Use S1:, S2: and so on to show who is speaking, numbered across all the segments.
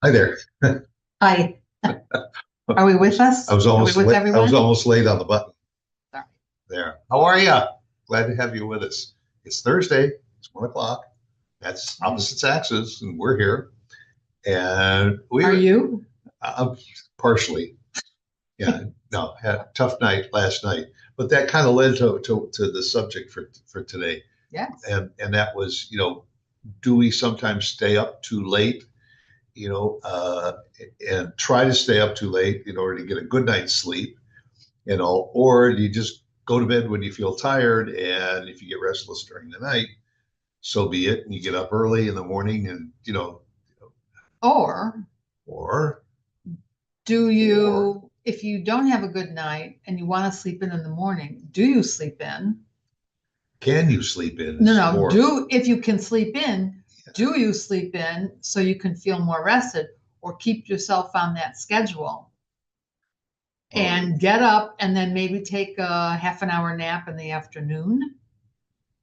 S1: Hi there.
S2: Hi, are we with us?
S1: I was
S2: Are we
S1: almost
S2: with
S1: late. I was
S2: everyone?
S1: almost late on the button
S2: Sorry.
S1: there. How are you? Glad to have you with us. It's Thursday. It's 1 o'clock. That's opposite Saxes, and we're here. And we
S2: Are you?
S1: uh, partially, yeah. No, had a tough night last night, but that kind of led to the subject for today,
S2: Yes.
S1: and that was, do we sometimes stay up too late? And try to stay up too late in order to get a good night's sleep, or do you just go to bed when you feel tired, and if you get restless during the night, so be it, and you get up early in the morning, and
S2: Or
S1: or
S2: do
S1: or
S2: you, if you don't have a good night and you want to sleep in the morning, do you sleep in?
S1: can you sleep in
S2: No,
S1: is
S2: no,
S1: more.
S2: if you can sleep in, do you sleep in so you can feel more rested or keep yourself on that schedule
S1: Well,
S2: and get up and then maybe take a half an hour nap in the afternoon?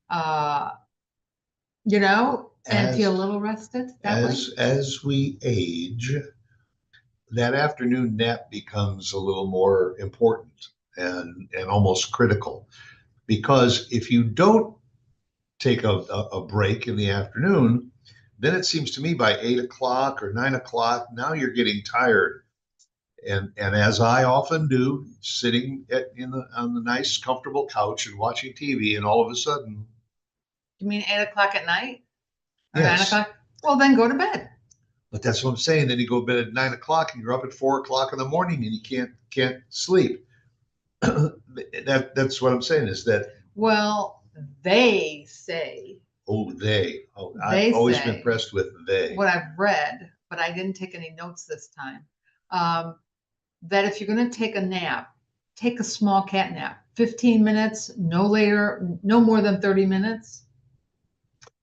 S2: Uh, and feel a
S1: as
S2: little rested that way?
S1: as we age, that afternoon nap becomes a little more important and almost critical, because if you don't take a break in the afternoon, then it seems to me by 8 o'clock or 9 o'clock, now you're getting tired. And as I often do, sitting on the nice, comfortable couch and watching TV, and all of a sudden,
S2: You mean 8 o'clock at night or nine
S1: yes,
S2: o'clock? Well, then go to bed.
S1: but that's what I'm saying. Then you go to bed at 9 o'clock and you're up at 4 o'clock in the morning and you can't sleep. That's what I'm saying is that,
S2: Well, they say,
S1: I've
S2: they
S1: always been
S2: say
S1: impressed with they.
S2: what I've read, but I didn't take any notes this time. Um, that if you're going to take a nap, take a small cat nap, 15 minutes, no later, no more than 30 minutes,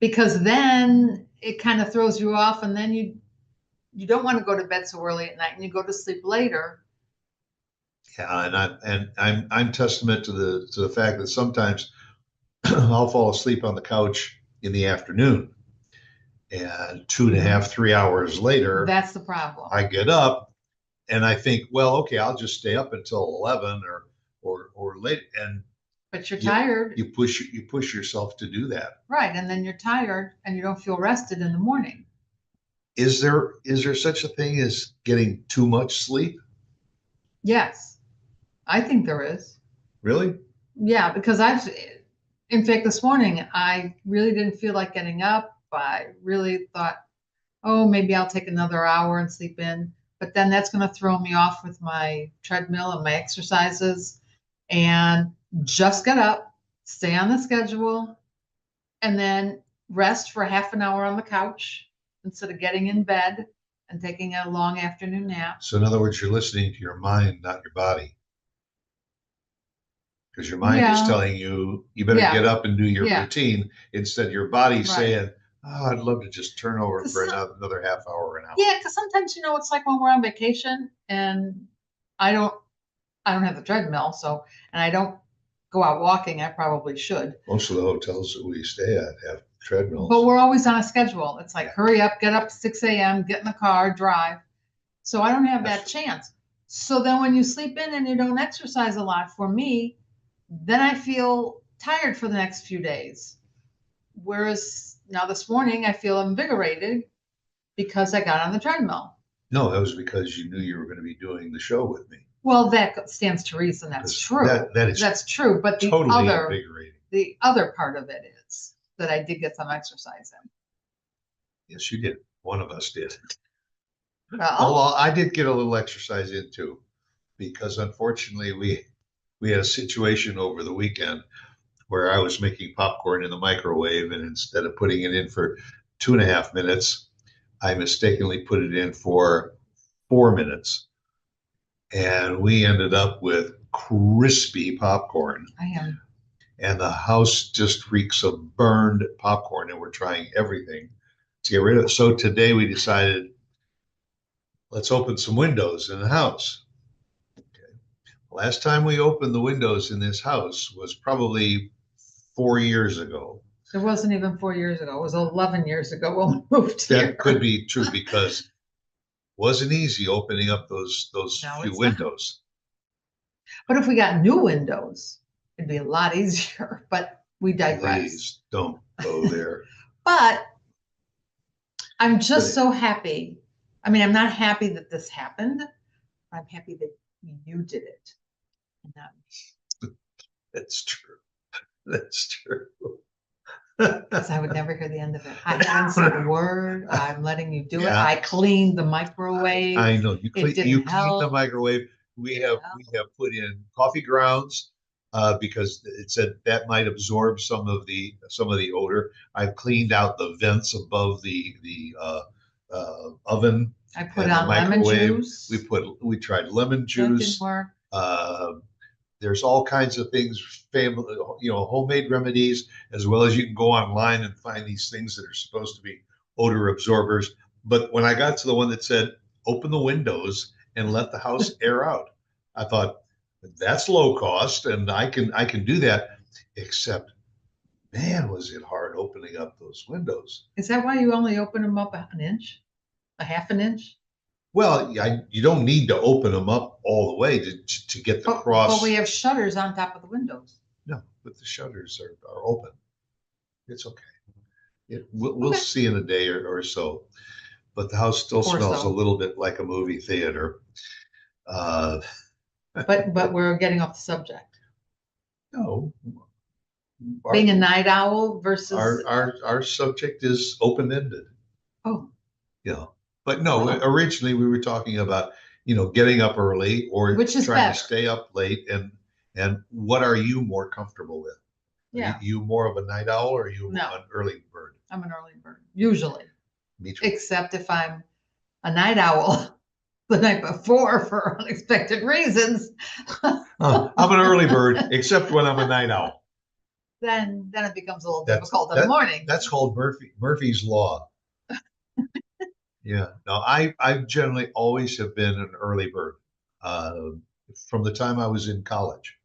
S2: because then it kind of throws you off, and then you don't want to go to bed so early at night, and you go to sleep later.
S1: Yeah, I'm testament to the fact that sometimes I'll fall asleep on the couch in the afternoon, and two and a
S2: Mhm.
S1: half, 3 hours later,
S2: That's the problem.
S1: I get up and I think, well, okay, I'll just stay up until 11 or late, and
S2: But you're
S1: you
S2: tired,
S1: you push yourself to do that.
S2: right? And then you're tired and you don't feel rested in the morning.
S1: Is there such a thing as getting too much sleep?
S2: Yes, I think there is.
S1: Really?
S2: Yeah, because in fact, this morning, I really didn't feel like getting up. I really thought, oh, maybe I'll take another hour and sleep in. But then that's going to throw me off with my treadmill and my exercises. And just get up, stay on the schedule, and then rest for half an hour on the couch instead of getting in bed and taking a long afternoon nap.
S1: So in other words, you're listening to your mind, not your body, because your mind is
S2: Yeah,
S1: telling you you better
S2: yeah,
S1: get up and do your
S2: yeah,
S1: routine. Instead, your body's
S2: right.
S1: saying, "Oh, I'd love to just turn over for
S2: 'Cause
S1: another half hour, an hour."
S2: Yeah, because sometimes it's like when we're on vacation and I don't I don't have the treadmill, so and I don't go out walking. I probably should,
S1: Most of the hotels that we stay at have
S2: but
S1: treadmills.
S2: we're always on a schedule. It's like
S1: Yeah,
S2: hurry up, get up 6 a.m., get in the car, drive. So I don't have
S1: that's
S2: that
S1: true.
S2: chance. So then when you sleep in and you don't exercise a lot, for me, then I feel tired for the next few days. Whereas now this morning I feel invigorated because I got on the treadmill.
S1: No, that was because you knew you were going to be doing the show with me.
S2: Well, that stands to reason. That's
S1: Because
S2: true.
S1: that is
S2: That's true. But
S1: totally invigorating.
S2: the other part of it is that I did get some exercise in.
S1: Yes, you did. One of us did. Oh,
S2: Well,
S1: well, I did get a little exercise in too, because unfortunately we had a situation over the weekend where I was making popcorn in the microwave, and instead of putting it in for 2.5 minutes, I mistakenly put it in for 4 minutes, and we ended up with crispy popcorn,
S2: I am.
S1: and the house just reeks of burned popcorn, and we're trying everything to get rid of it. So today we decided, let's open some windows in the house. Last time we opened the windows in this house was probably 4 years ago.
S2: It wasn't even 4 years ago. It was 11 years ago when we moved
S1: That could
S2: here.
S1: be true because wasn't easy opening up those
S2: No,
S1: few
S2: it's not.
S1: windows.
S2: But if we got new windows, it'd be a lot easier. But we digress.
S1: Please don't go there.
S2: But I'm just
S1: But
S2: so happy. I mean, I'm not happy that this happened. I'm happy that you did it. And not me.
S1: that's true. That's true.
S2: Because I would never hear the end of it. I haven't said a word. I'm letting you do it.
S1: Yeah.
S2: I cleaned the microwave.
S1: I know
S2: It
S1: you
S2: didn't
S1: clean the
S2: help.
S1: microwave. We have put in coffee grounds because it said that might absorb some of the odor. I've cleaned out the vents above the oven
S2: I put
S1: and the
S2: on lemon
S1: microwave.
S2: juice.
S1: We tried lemon
S2: That didn't
S1: juice.
S2: work.
S1: There's all kinds of things, family, homemade remedies, as well as you can go online and find these things that are supposed to be odor absorbers. But when I got to the one that said, open the windows and let the house air out, I thought, that's low cost and I can do that. Except, man, was it hard opening up those windows.
S2: Is that why you only open them up an inch? A half an inch?
S1: Well, you don't need to open them up all the way to get the cross.
S2: But we have shutters on top of the windows.
S1: No, but the shutters are open. It's okay. We'll see in a day or so. But the house still smells a little bit like a movie theater.
S2: But we're getting off the subject.
S1: No.
S2: Being a night owl versus
S1: our subject is open-ended.
S2: Oh.
S1: Yeah. But no, originally we were talking about, getting up early or
S2: which is
S1: trying
S2: better.
S1: to stay up late and what are you more comfortable with?
S2: Yeah.
S1: You more of a night owl or are you an early bird?
S2: I'm an early bird, usually.
S1: Me too.
S2: Except if I'm a night owl the night before for unexpected reasons.
S1: I'm an early bird, except when I'm a night owl.
S2: Then it becomes a little difficult in the morning.
S1: That's called Murphy's Law. Yeah. No, I generally always have been an early bird from the time I was in college.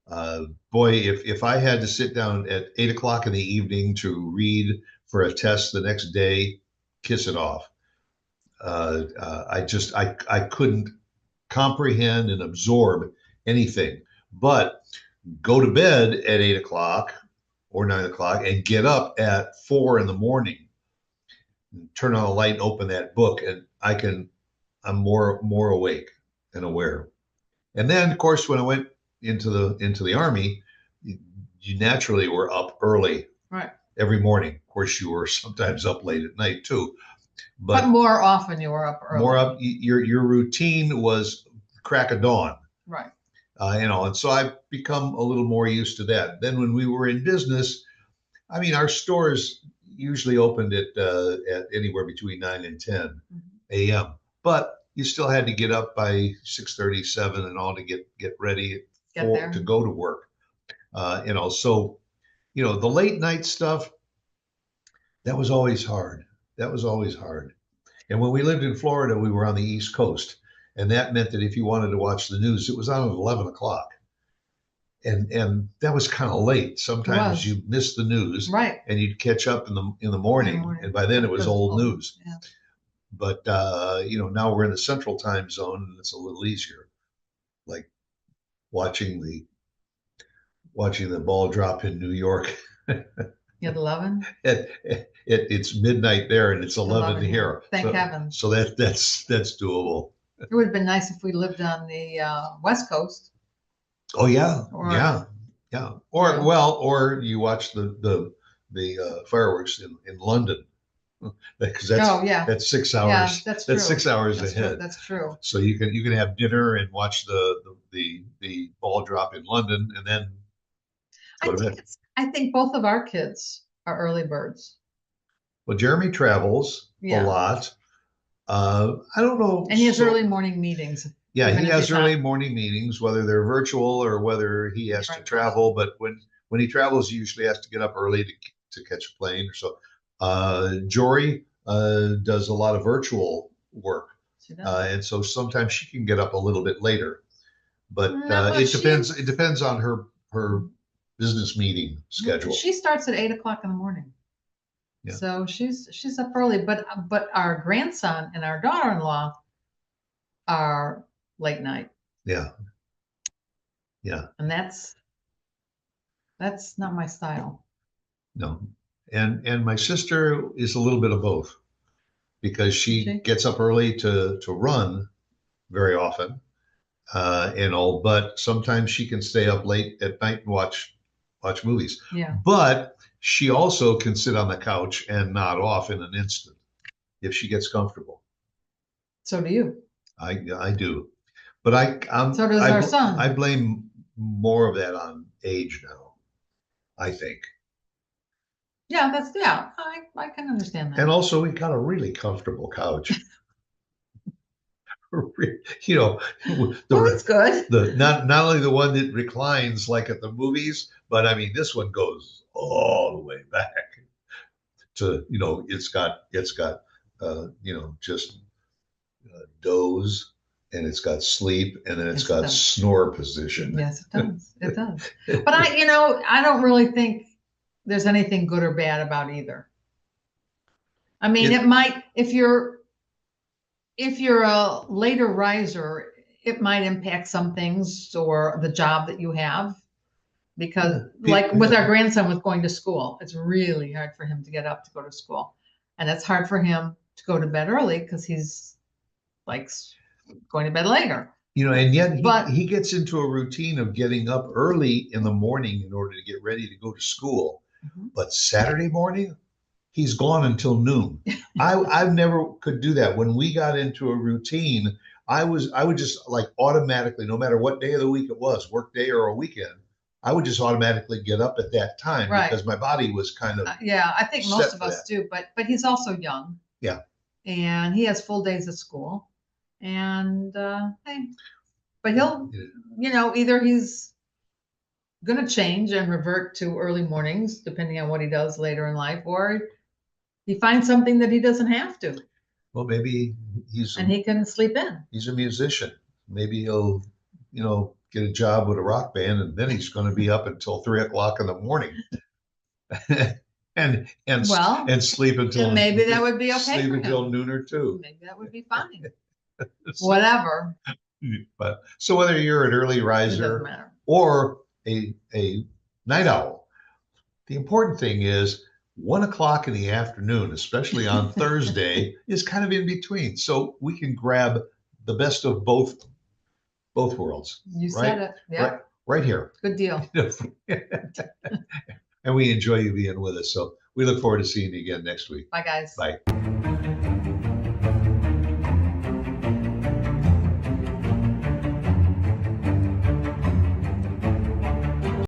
S1: Boy, if I had to sit down at 8 o'clock in the evening to read for a test the next day, kiss it off. I couldn't comprehend and absorb anything. But go to bed at 8 o'clock or 9 o'clock and get up at 4 in the morning, turn on a light and open that book, and I'm more awake and aware. And then, of course, when I went into the Army, you naturally were up early,
S2: right,
S1: every morning. Of course, you were sometimes up late at night too,
S2: but more often you were up early.
S1: More up. Your routine was crack of dawn,
S2: right?
S1: And so I've become a little more used to that. Then when we were in business, I mean, our stores usually opened at anywhere between 9 and 10 a.m. But you still had to get up by 6:37 and all to get ready to go to work. So the late night stuff, that was always hard. And when we lived in Florida, we were on the East Coast, and that meant that if you wanted to watch the news, it was on at 11 o'clock. And that was kind of late. Sometimes you missed the news,
S2: right?
S1: And you'd catch up in the morning, and by then it was old news.
S2: Yeah.
S1: But now we're in the Central Time Zone, and it's a little easier. Like watching the ball drop in New York.
S2: At 11.
S1: It's midnight there, and it's 11 here.
S2: Thank heaven.
S1: So that's doable.
S2: It would have been nice if we lived on the West Coast.
S1: Oh yeah, yeah. Or you watch the fireworks in London, because that's 6 hours.
S2: Yeah, that's true.
S1: That's 6 hours ahead.
S2: That's true.
S1: So you can have dinner and watch the ball drop in London, and then go to bed.
S2: I think both of our kids are early birds.
S1: Well, Jeremy travels a lot. I don't know.
S2: And he has early morning meetings.
S1: Yeah, he has early morning meetings, whether they're virtual or whether he has to travel. But when he travels, he usually has to get up early to catch a plane or so. Jory does a lot of virtual work. And so sometimes she can get up a little bit later. But it depends. It depends on her business meeting schedule.
S2: She starts at 8 o'clock in the morning.
S1: Yeah.
S2: So she's up early, but our grandson and our daughter-in-law are late night,
S1: Yeah. Yeah.
S2: and that's not my style.
S1: No. And my sister is a little bit of both because she
S2: She,
S1: gets up early to run very often, but sometimes she can stay up late at night and watch movies.
S2: yeah.
S1: But she also can sit on the couch and nod off in an instant if she gets comfortable.
S2: So do you.
S1: I do, but
S2: So does our son.
S1: I blame more of that on age now, I think.
S2: Yeah, I can understand that.
S1: And also, we got a really comfortable couch. You know,
S2: Well, that's good.
S1: not only the one that reclines like at the movies, but I mean this one goes all the way back to, it's got just doze, and it's got sleep, and then it's
S2: Yes, it
S1: got
S2: does.
S1: snore position.
S2: Yes, it does. It does. But I don't really think there's anything good or bad about either. I mean,
S1: It-
S2: it might, if you're a later riser, it might impact some things or the job that you have. Because like with our grandson with going to school, it's really hard for him to get up to go to school. And it's hard for him to go to bed early because he's like going to bed later.
S1: And yet
S2: But
S1: he gets into a routine of getting up early in the morning in order to get ready to go to school.
S2: Mhm.
S1: But Saturday morning, he's gone until noon. I never could do that. When we got into a routine, I would just like automatically, no matter what day of the week it was, work day or a weekend, I would just automatically get up at that time
S2: Right.
S1: because my body was kind of
S2: yeah, I think most
S1: set
S2: of
S1: for
S2: us
S1: that.
S2: do, but he's also young.
S1: Yeah.
S2: And he has full days of school. And hey, but he'll, either he's going to change and revert to early mornings, depending on what he does later in life, or he finds something that he doesn't have to,
S1: Well, maybe
S2: and he can sleep in.
S1: he's a musician. Maybe he'll, get a job with a rock band, and then he's going to be up until 3 o'clock in the morning, and
S2: Well,
S1: and sleep until
S2: and maybe that would be okay
S1: sleep
S2: for
S1: until
S2: him.
S1: noon or two.
S2: Maybe that would be fine. Whatever.
S1: But so whether you're an early
S2: It doesn't
S1: riser
S2: matter.
S1: or a night owl, the important thing is 1 o'clock in the afternoon, especially on Thursday, is kind of in between. So we can grab the best of both worlds.
S2: You
S1: right?
S2: said it. Yeah.
S1: Right here.
S2: Good deal.
S1: And we enjoy you being with us. So we look forward to seeing you again next week.
S2: Bye, guys.
S1: Bye.